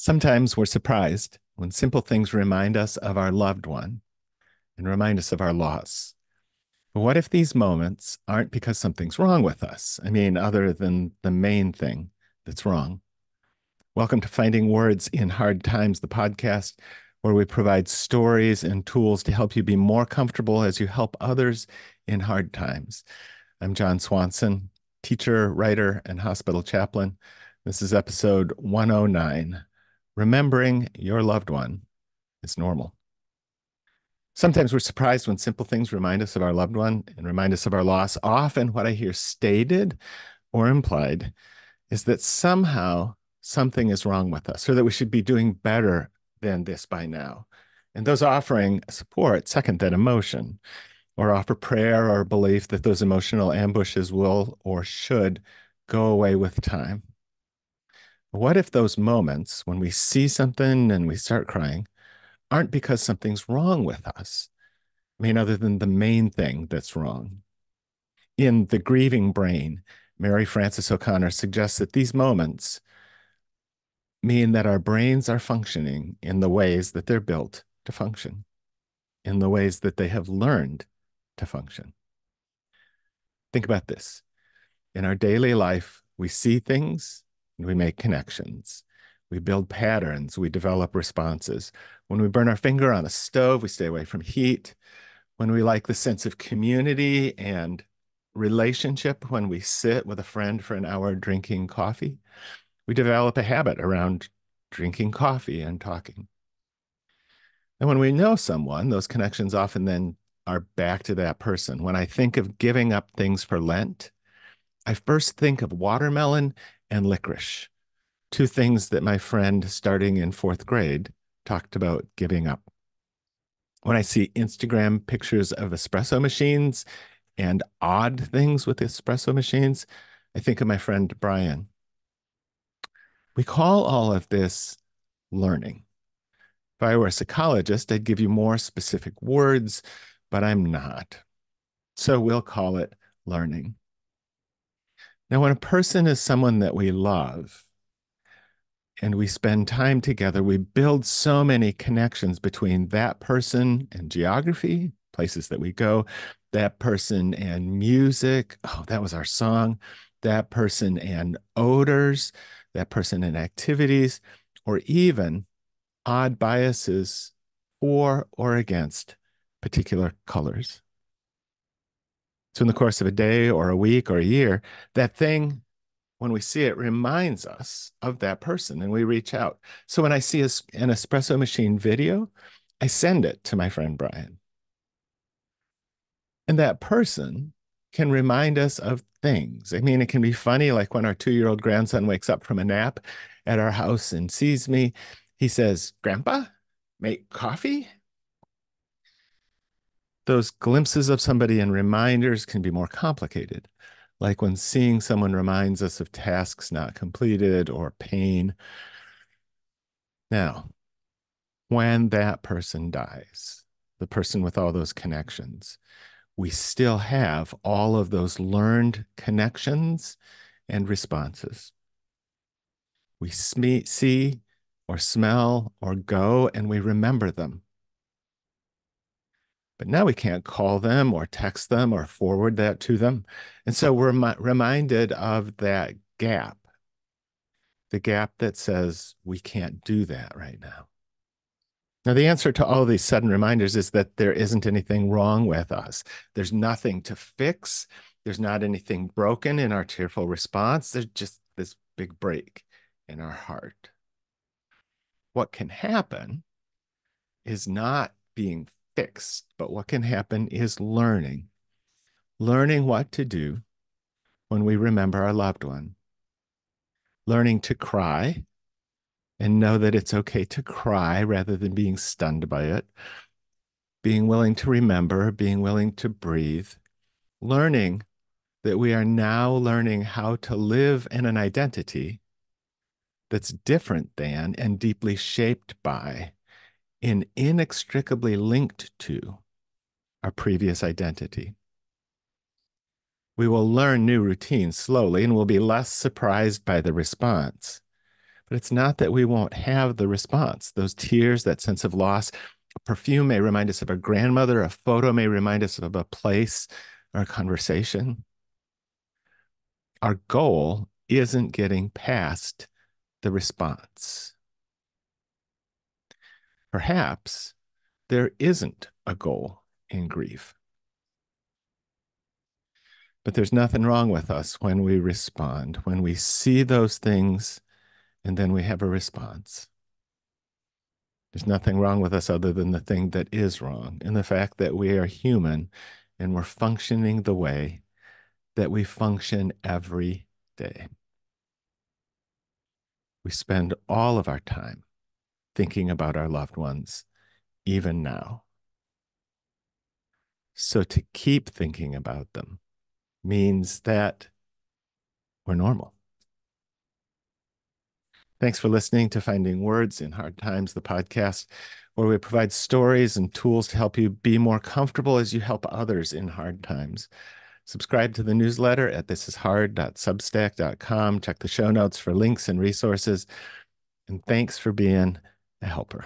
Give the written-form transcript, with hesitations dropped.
Sometimes we're surprised when simple things remind us of our loved one and remind us of our loss. But what if these moments aren't because something's wrong with us? I mean, other than the main thing that's wrong. Welcome to Finding Words in Hard Times, the podcast where we provide stories and tools to help you be more comfortable as you help others in hard times. I'm John Swanson, teacher, writer, and hospital chaplain. This is episode 109. Remembering your loved one is normal. Sometimes we're surprised when simple things remind us of our loved one and remind us of our loss. Often, what I hear stated or implied is that somehow something is wrong with us or that we should be doing better than this by now. And those offering support second that emotion or offer prayer or belief that those emotional ambushes will or should go away with time. What if those moments when we see something and we start crying aren't because something's wrong with us? I mean, other than the main thing that's wrong. In The Grieving Brain, Mary Frances O'Connor suggests that these moments mean that our brains are functioning in the ways that they're built to function, in the ways that they have learned to function. Think about this. In our daily life, we see things and we make connections. We build patterns, we develop responses. When we burn our finger on a stove, we stay away from heat. When we like the sense of community and relationship, when we sit with a friend for an hour drinking coffee, we develop a habit around drinking coffee and talking. And when we know someone, those connections often then are back to that person. When I think of giving up things for Lent, I first think of watermelon and licorice, two things that my friend starting in fourth grade talked about giving up. When I see Instagram pictures of espresso machines and odd things with espresso machines, I think of my friend Brian. We call all of this learning. If I were a psychologist, I'd give you more specific words, but I'm not. So we'll call it learning. Now, when a person is someone that we love and we spend time together, we build so many connections between that person and geography, places that we go, that person and music. Oh, that was our song. That person and odors, that person and activities, or even odd biases for or against particular colors. So, in the course of a day or a week or a year, that thing, when we see it, reminds us of that person and we reach out. So, when I see an espresso machine video, I send it to my friend Brian. And that person can remind us of things. I mean, it can be funny, like when our 2-year-old grandson wakes up from a nap at our house and sees me, he says, "Grandpa, make coffee?" Those glimpses of somebody and reminders can be more complicated, like when seeing someone reminds us of tasks not completed or pain. Now, when that person dies, the person with all those connections, we still have all of those learned connections and responses. We see or smell or go, and we remember them. But now we can't call them or text them or forward that to them. And so we're reminded of that gap, the gap that says we can't do that right now. Now, the answer to all these sudden reminders is that there isn't anything wrong with us. There's nothing to fix. There's not anything broken in our tearful response. There's just this big break in our heart. What can happen is not being fixed, but what can happen is learning what to do when we remember our loved one, learning to cry and know that it's okay to cry rather than being stunned by it, being willing to remember, being willing to breathe, learning that we are now learning how to live in an identity that's different than and deeply shaped by and inextricably linked to our previous identity. We will learn new routines slowly and will be less surprised by the response. But it's not that we won't have the response. Those tears, that sense of loss, a perfume may remind us of our grandmother, a photo may remind us of a place or a conversation. Our goal isn't getting past the response. Perhaps there isn't a goal in grief. But there's nothing wrong with us when we respond, when we see those things and then we have a response. There's nothing wrong with us other than the thing that is wrong, and the fact that we are human and we're functioning the way that we function every day. We spend all of our time thinking about our loved ones, even now. So to keep thinking about them means that we're normal. Thanks for listening to Finding Words in Hard Times, the podcast where we provide stories and tools to help you be more comfortable as you help others in hard times. Subscribe to the newsletter at thisishard.substack.com. Check the show notes for links and resources. And thanks for being a helper.